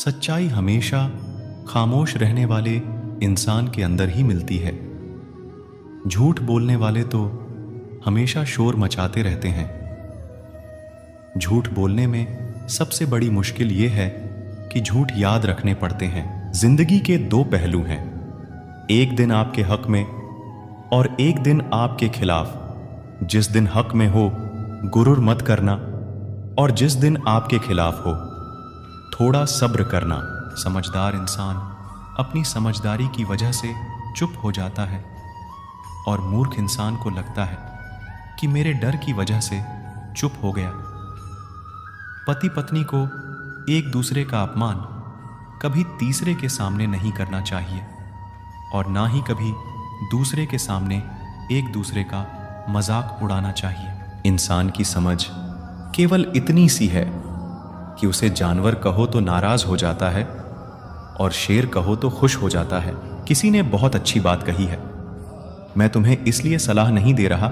सच्चाई हमेशा खामोश रहने वाले इंसान के अंदर ही मिलती है। झूठ बोलने वाले तो हमेशा शोर मचाते रहते हैं। झूठ बोलने में सबसे बड़ी मुश्किल यह है कि झूठ याद रखने पड़ते हैं। जिंदगी के दो पहलू हैं, एक दिन आपके हक में और एक दिन आपके खिलाफ। जिस दिन हक में हो गुरूर मत करना और जिस दिन आपके खिलाफ हो थोड़ा सब्र करना। समझदार इंसान अपनी समझदारी की वजह से चुप हो जाता है और मूर्ख इंसान को लगता है कि मेरे डर की वजह से चुप हो गया। पति पत्नी को एक दूसरे का अपमान कभी तीसरे के सामने नहीं करना चाहिए और ना ही कभी दूसरे के सामने एक दूसरे का मजाक उड़ाना चाहिए। इंसान की समझ केवल इतनी सी है कि उसे जानवर कहो तो नाराज हो जाता है और शेर कहो तो खुश हो जाता है। किसी ने बहुत अच्छी बात कही है, मैं तुम्हें इसलिए सलाह नहीं दे रहा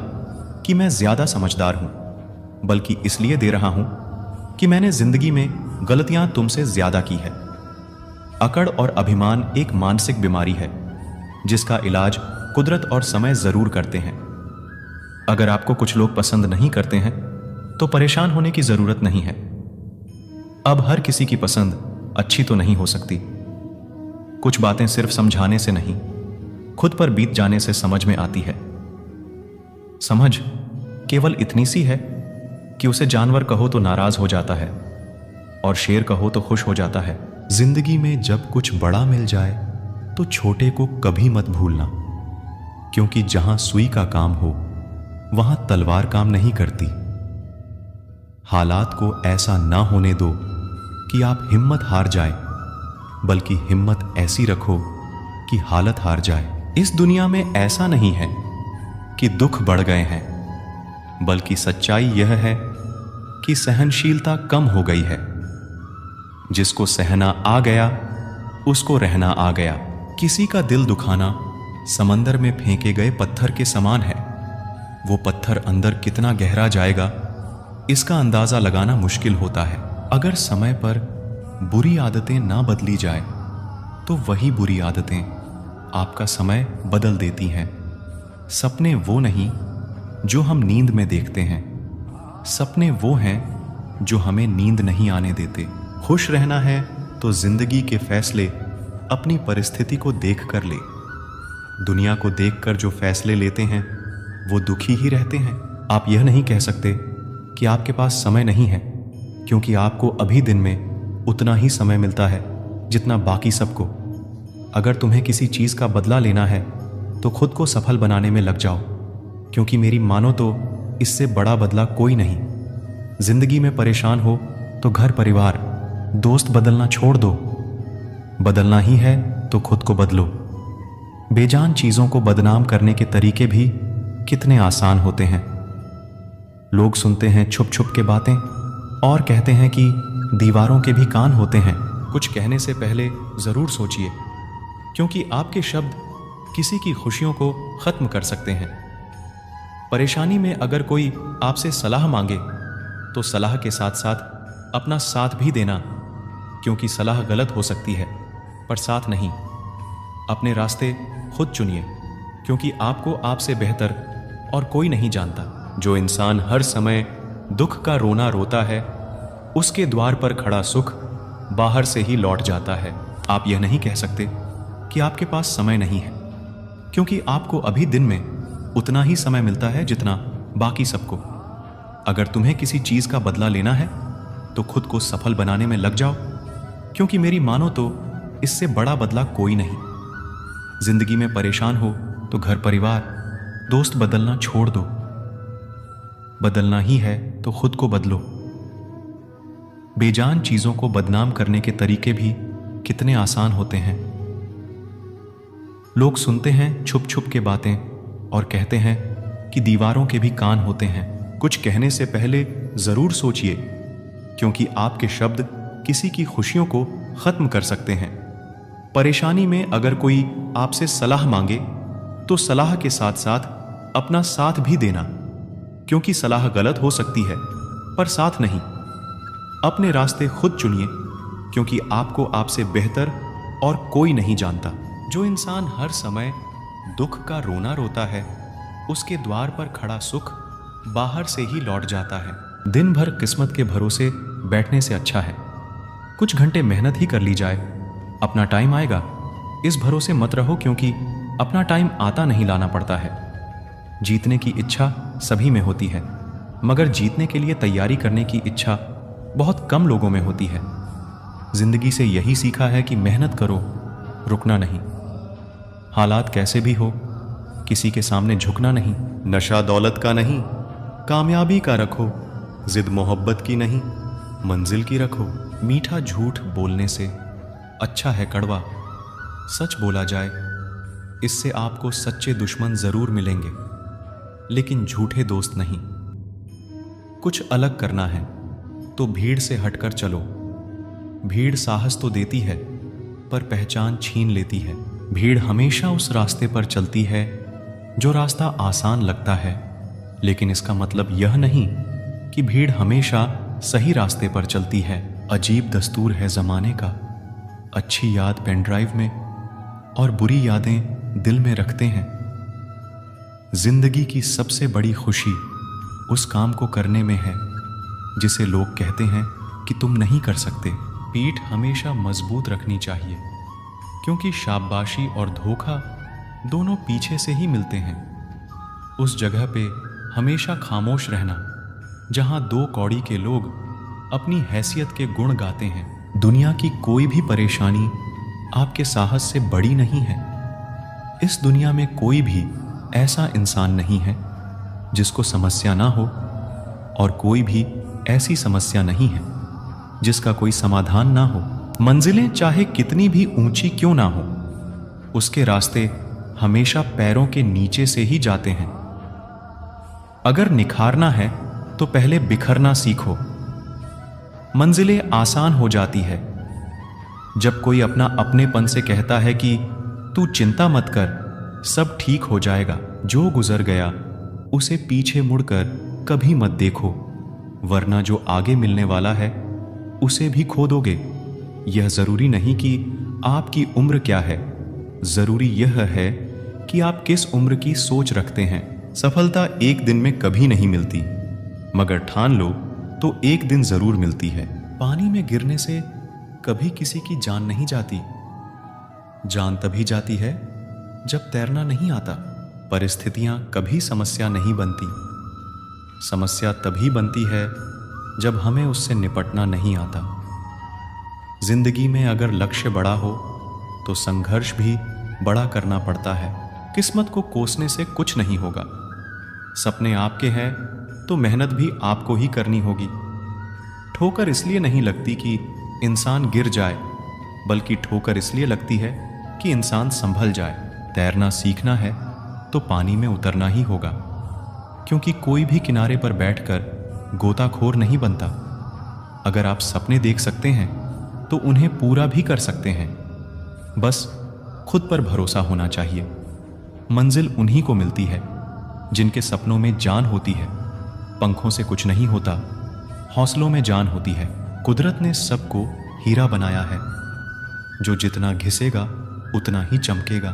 कि मैं ज्यादा समझदार हूं, बल्कि इसलिए दे रहा हूं कि मैंने जिंदगी में गलतियां तुमसे ज्यादा की है। अकड़ और अभिमान एक मानसिक बीमारी है जिसका इलाज कुदरत और समय जरूर करते हैं। अगर आपको कुछ लोग पसंद नहीं करते हैं तो परेशान होने की जरूरत नहीं है। अब हर किसी की पसंद अच्छी तो नहीं हो सकती। कुछ बातें सिर्फ समझाने से नहीं, खुद पर बीत जाने से समझ में आती है। समझ केवल इतनी सी है कि उसे जानवर कहो तो नाराज हो जाता है और शेर कहो तो खुश हो जाता है। जिंदगी में जब कुछ बड़ा मिल जाए तो छोटे को कभी मत भूलना, क्योंकि जहां सुई का काम हो वहां तलवार काम नहीं करती। हालात को ऐसा ना होने दो कि आप हिम्मत हार जाए, बल्कि हिम्मत ऐसी रखो कि हालत हार जाए। इस दुनिया में ऐसा नहीं है कि दुख बढ़ गए हैं, बल्कि सच्चाई यह है कि सहनशीलता कम हो गई है। जिसको सहना आ गया उसको रहना आ गया। किसी का दिल दुखाना समंदर में फेंके गए पत्थर के समान है। वो पत्थर अंदर कितना गहरा जाएगा इसका अंदाजा लगाना मुश्किल होता है। अगर समय पर बुरी आदतें ना बदली जाए तो वही बुरी आदतें आपका समय बदल देती हैं। सपने वो नहीं जो हम नींद में देखते हैं, सपने वो हैं जो हमें नींद नहीं आने देते। खुश रहना है तो जिंदगी के फैसले अपनी परिस्थिति को देख कर ले। दुनिया को देखकर जो फैसले लेते हैं वो दुखी ही रहते हैं। आप यह नहीं कह सकते कि आपके पास समय नहीं है, क्योंकि आपको अभी दिन में उतना ही समय मिलता है जितना बाकी सबको। अगर तुम्हें किसी चीज का बदला लेना है तो खुद को सफल बनाने में लग जाओ, क्योंकि मेरी मानो तो इससे बड़ा बदला कोई नहीं। जिंदगी में परेशान हो तो घर परिवार दोस्त बदलना छोड़ दो। बदलना ही है तो खुद को बदलो। बेजान चीजों को बदनाम करने के तरीके भी कितने आसान होते हैं। लोग सुनते हैं छुप छुप के बातें और कहते हैं कि दीवारों के भी कान होते हैं। कुछ कहने से पहले जरूर सोचिए, क्योंकि आपके शब्द किसी की खुशियों को खत्म कर सकते हैं। परेशानी में अगर कोई आपसे सलाह मांगे तो सलाह के साथ साथ अपना साथ भी देना, क्योंकि सलाह गलत हो सकती है पर साथ नहीं। अपने रास्ते खुद चुनिए, क्योंकि आपको आपसे बेहतर और कोई नहीं जानता। जो इंसान हर समय दुख का रोना रोता है उसके द्वार पर खड़ा सुख बाहर से ही लौट जाता है। आप यह नहीं कह सकते कि आपके पास समय नहीं है, क्योंकि आपको अभी दिन में उतना ही समय मिलता है जितना बाकी सबको। अगर तुम्हें किसी चीज का बदला लेना है तो खुद को सफल बनाने में लग जाओ, क्योंकि मेरी मानो तो इससे बड़ा बदला कोई नहीं। जिंदगी में परेशान हो तो घर परिवार दोस्त बदलना छोड़ दो। बदलना ही है तो खुद को बदलो। बेजान चीजों को बदनाम करने के तरीके भी कितने आसान होते हैं। लोग सुनते हैं छुप छुप के बातें और कहते हैं कि दीवारों के भी कान होते हैं। कुछ कहने से पहले जरूर सोचिए, क्योंकि आपके शब्द किसी की खुशियों को खत्म कर सकते हैं। परेशानी में अगर कोई आपसे सलाह मांगे तो सलाह के साथ साथ अपना साथ भी देना, क्योंकि सलाह गलत हो सकती है पर साथ नहीं। अपने रास्ते खुद चुनिए, क्योंकि आपको आपसे बेहतर और कोई नहीं जानता। जो इंसान हर समय दुख का रोना रोता है, उसके द्वार पर खड़ा सुख बाहर से ही लौट जाता है। दिन भर किस्मत के भरोसे बैठने से अच्छा है कुछ घंटे मेहनत ही कर ली जाए। अपना टाइम आएगा इस भरोसे मत रहो, क्योंकि अपना टाइम आता नहीं लाना पड़ता है। जीतने की इच्छा सभी में होती है, मगर जीतने के लिए तैयारी करने की इच्छा बहुत कम लोगों में होती है। जिंदगी से यही सीखा है कि मेहनत करो, रुकना नहीं। हालात कैसे भी हो, किसी के सामने झुकना नहीं। नशा दौलत का नहीं, कामयाबी का रखो। जिद मोहब्बत की नहीं, मंजिल की रखो। मीठा झूठ बोलने से अच्छा है कड़वा। सच बोला जाए, इससे आपको सच्चे दुश्मन जरूर मिलेंगे, लेकिन झूठे दोस्त नहीं। कुछ अलग करना है तो भीड़ से हटकर चलो। भीड़ साहस तो देती है, पर पहचान छीन लेती है। भीड़ हमेशा उस रास्ते पर चलती है जो रास्ता आसान लगता है, लेकिन इसका मतलब यह नहीं कि भीड़ हमेशा सही रास्ते पर चलती है। अजीब दस्तूर है जमाने का, अच्छी याद पेन ड्राइव में और बुरी यादें दिल में रखते हैं। जिंदगी की सबसे बड़ी खुशी उस काम को करने में है जिसे लोग कहते हैं कि तुम नहीं कर सकते। पीठ हमेशा मजबूत रखनी चाहिए, क्योंकि शाबाशी और धोखा दोनों पीछे से ही मिलते हैं। उस जगह पे हमेशा खामोश रहना जहां दो कौड़ी के लोग अपनी हैसियत के गुण गाते हैं। दुनिया की कोई भी परेशानी आपके साहस से बड़ी नहीं है। इस दुनिया में कोई भी ऐसा इंसान नहीं है जिसको समस्या ना हो, और कोई भी ऐसी समस्या नहीं है जिसका कोई समाधान ना हो। मंजिलें चाहे कितनी भी ऊंची क्यों ना हो, उसके रास्ते हमेशा पैरों के नीचे से ही जाते हैं। अगर निखारना है तो पहले बिखरना सीखो। मंजिलें आसान हो जाती है जब कोई अपना अपनेपन से कहता है कि तू चिंता मत कर, सब ठीक हो जाएगा। जो गुजर गया उसे पीछे मुड़कर कभी मत देखो, वरना जो आगे मिलने वाला है उसे भी खो दोगे। यह जरूरी नहीं कि आपकी उम्र क्या है, जरूरी यह है कि आप किस उम्र की सोच रखते हैं। सफलता एक दिन में कभी नहीं मिलती, मगर ठान लो तो एक दिन जरूर मिलती है। पानी में गिरने से कभी किसी की जान नहीं जाती। जान तभी जाती है जब तैरना नहीं आता। परिस्थितियां कभी समस्या नहीं बनती। समस्या तभी बनती है जब हमें उससे निपटना नहीं आता। जिंदगी में अगर लक्ष्य बड़ा हो तो संघर्ष भी बड़ा करना पड़ता है। किस्मत को कोसने से कुछ नहीं होगा। सपने आपके हैं तो मेहनत भी आपको ही करनी होगी। ठोकर इसलिए नहीं लगती कि इंसान गिर जाए, बल्कि ठोकर इसलिए लगती है कि इंसान संभल जाए। तैरना सीखना है तो पानी में उतरना ही होगा, क्योंकि कोई भी किनारे पर बैठकर गोताखोर नहीं बनता। अगर आप सपने देख सकते हैं तो उन्हें पूरा भी कर सकते हैं। बस खुद पर भरोसा होना चाहिए। मंजिल उन्हीं को मिलती है जिनके सपनों में जान होती है। पंखों से कुछ नहीं होता, हौसलों में जान होती है। कुदरत ने सबको हीरा बनाया है, जो जितना घिसेगा उतना ही चमकेगा।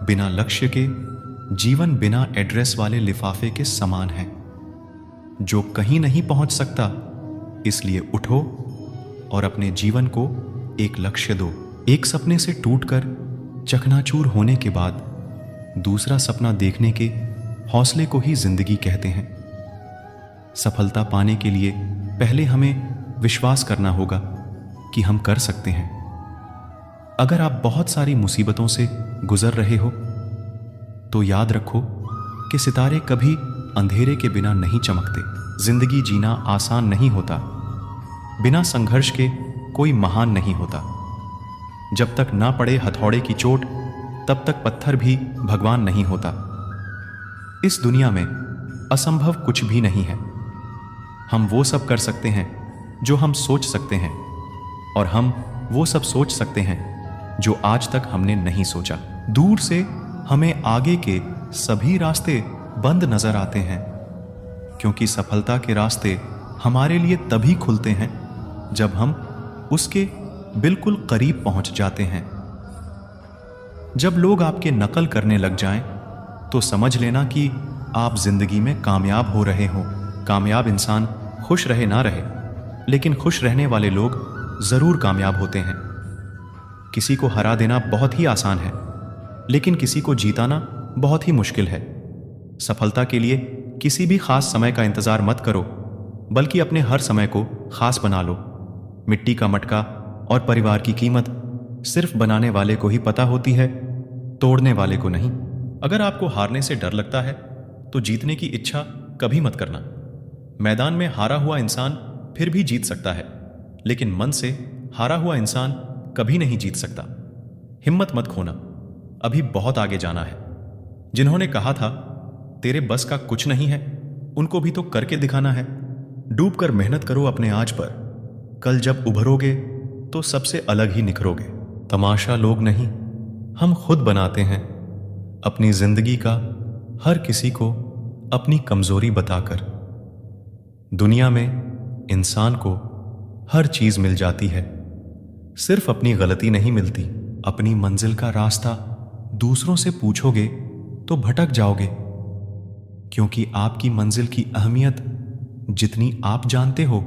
बिना लक्ष्य के जीवन बिना एड्रेस वाले लिफाफे के समान है, जो कहीं नहीं पहुंच सकता। इसलिए उठो और अपने जीवन को एक लक्ष्य दो। एक सपने से टूटकर चकनाचूर होने के बाद दूसरा सपना देखने के हौसले को ही जिंदगी कहते हैं। सफलता पाने के लिए पहले हमें विश्वास करना होगा कि हम कर सकते हैं। अगर आप बहुत सारी मुसीबतों से गुजर रहे हो तो याद रखो कि सितारे कभी अंधेरे के बिना नहीं चमकते। जिंदगी जीना आसान नहीं होता। बिना संघर्ष के कोई महान नहीं होता। जब तक ना पड़े हथौड़े की चोट, तब तक पत्थर भी भगवान नहीं होता। इस दुनिया में असंभव कुछ भी नहीं है। हम वो सब कर सकते हैं जो हम सोच सकते हैं, और हम वो सब सोच सकते हैं जो आज तक हमने नहीं सोचा। दूर से हमें आगे के सभी रास्ते बंद नजर आते हैं, क्योंकि सफलता के रास्ते हमारे लिए तभी खुलते हैं जब हम उसके बिल्कुल करीब पहुंच जाते हैं। जब लोग आपके नकल करने लग जाएं, तो समझ लेना कि आप जिंदगी में कामयाब हो रहे हो। कामयाब इंसान खुश रहे ना रहे, लेकिन खुश रहने वाले लोग जरूर कामयाब होते हैं। किसी को हरा देना बहुत ही आसान है, लेकिन किसी को जीताना बहुत ही मुश्किल है। सफलता के लिए किसी भी खास समय का इंतजार मत करो, बल्कि अपने हर समय को खास बना लो। मिट्टी का मटका और परिवार की कीमत सिर्फ बनाने वाले को ही पता होती है, तोड़ने वाले को नहीं। अगर आपको हारने से डर लगता है, तो जीतने की इच्छा कभी मत करना। मैदान में हारा हुआ इंसान फिर भी जीत सकता है, लेकिन मन से हारा हुआ इंसान कभी नहीं जीत सकता। हिम्मत मत खोना, अभी बहुत आगे जाना है। जिन्होंने कहा था तेरे बस का कुछ नहीं है, उनको भी तो करके दिखाना है। डूब कर मेहनत करो अपने आज पर, कल जब उभरोगे तो सबसे अलग ही निखरोगे। तमाशा लोग नहीं, हम खुद बनाते हैं अपनी जिंदगी का हर किसी को अपनी कमजोरी बताकर। दुनिया में इंसान को हर चीज मिल जाती है, सिर्फ अपनी गलती नहीं मिलती। अपनी मंजिल का रास्ता दूसरों से पूछोगे तो भटक जाओगे, क्योंकि आपकी मंजिल की अहमियत जितनी आप जानते हो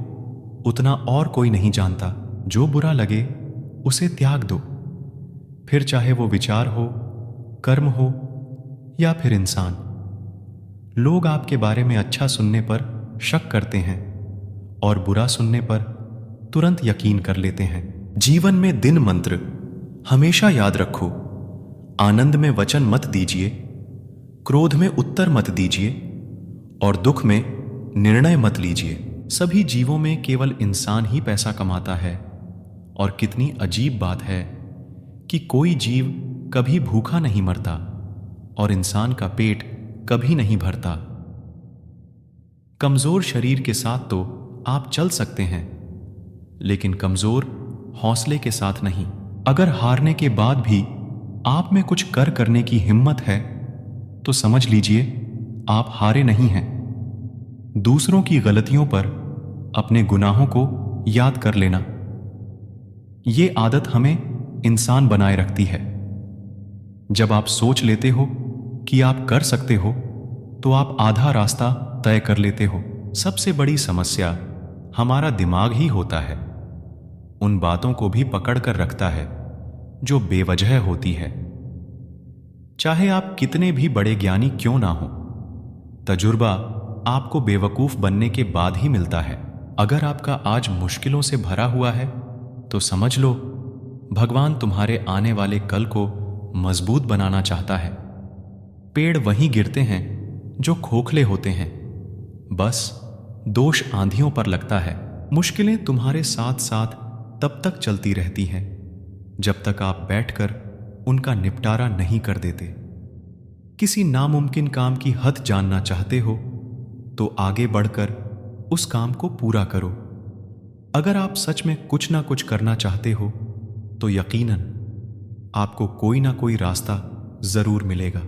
उतना और कोई नहीं जानता। जो बुरा लगे उसे त्याग दो, फिर चाहे वो विचार हो, कर्म हो या फिर इंसान। लोग आपके बारे में अच्छा सुनने पर शक करते हैं और बुरा सुनने पर तुरंत यकीन कर लेते हैं। जीवन में दिन मंत्र हमेशा याद रखो। आनंद में वचन मत दीजिए, क्रोध में उत्तर मत दीजिए और दुख में निर्णय मत लीजिए। सभी जीवों में केवल इंसान ही पैसा कमाता है, और कितनी अजीब बात है कि कोई जीव कभी भूखा नहीं मरता और इंसान का पेट कभी नहीं भरता। कमजोर शरीर के साथ तो आप चल सकते हैं, लेकिन कमजोर हौसले के साथ नहीं। अगर हारने के बाद भी आप में कुछ करने की हिम्मत है, तो समझ लीजिए आप हारे नहीं हैं। दूसरों की गलतियों पर अपने गुनाहों को याद कर लेना, ये आदत हमें इंसान बनाए रखती है। जब आप सोच लेते हो कि आप कर सकते हो, तो आप आधा रास्ता तय कर लेते हो। सबसे बड़ी समस्या हमारा दिमाग ही होता है। उन बातों को भी पकड़ कर रखता है जो बेवजह होती है। चाहे आप कितने भी बड़े ज्ञानी क्यों ना हो, तजुर्बा आपको बेवकूफ बनने के बाद ही मिलता है। अगर आपका आज मुश्किलों से भरा हुआ है, तो समझ लो भगवान तुम्हारे आने वाले कल को मजबूत बनाना चाहता है। पेड़ वहीं गिरते हैं जो खोखले होते हैं, बस दोष आंधियों पर लगता है। मुश्किलें तुम्हारे साथ साथ तब तक चलती रहती हैं जब तक आप बैठकर उनका निपटारा नहीं कर देते। किसी नामुमकिन काम की हद जानना चाहते हो, तो आगे बढ़कर उस काम को पूरा करो। अगर आप सच में कुछ ना कुछ करना चाहते हो, तो यकीनन आपको कोई ना कोई रास्ता जरूर मिलेगा।